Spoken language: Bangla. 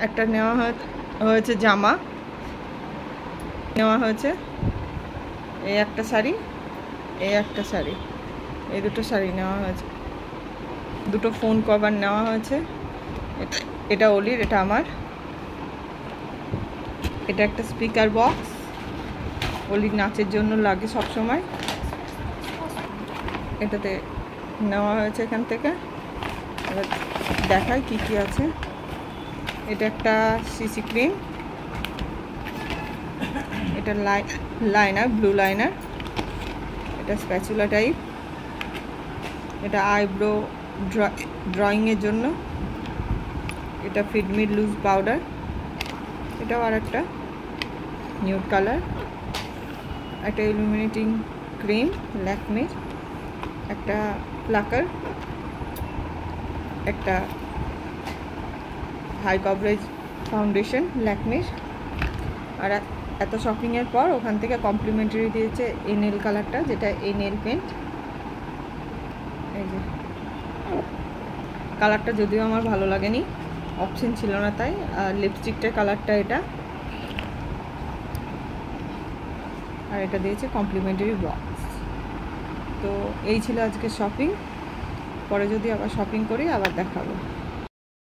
একটা নেওয়া হয়েছে জামা নেওয়া হয়েছে, এই একটা শাড়ি, এই একটা শাড়ি, এই দুটো শাড়ি নেওয়া হয়েছে। দুটো ফোন কভার নেওয়া হয়েছে, এটা অলির, এটা আমার। এটা একটা স্পিকার বক্স, অলির নাচের জন্য লাগে সব সময়। এটাতে নেওয়া হয়েছে এখান থেকে। এবার দেখাই কি কি আছে। এটা একটা সিসি ক্রিম, এটা লাইনার, ব্লু লাইনার, এটা স্প্যাচুলা টাইপ, এটা আইব্রো ড্রয়িংয়ের জন্য, এটা ফিডমি লুজ পাউডার, এটাও আর একটা নিউড কালার, একটা ইলুমিনেটিং ক্রিম ল্যাকমির, একটা প্লাকার, একটা হাই কভারেজ ফাউন্ডেশন ল্যাকমির। আর এত শপিংয়ের পর ওখান থেকে কমপ্লিমেন্টারি দিয়েছে এই নেল কালারটা, যেটা এই নেল পেন্ট। এই যে কালারটা যদিও আমার ভালো লাগেনি, অপশন ছিল না তাই। আর লিপস্টিকটার কালারটা এটা, আর এটা দিয়েছে কমপ্লিমেন্টারি বক্স। তো এই ছিল আজকে শপিং। পরে যদি আবার শপিং করি আবার দেখাবো।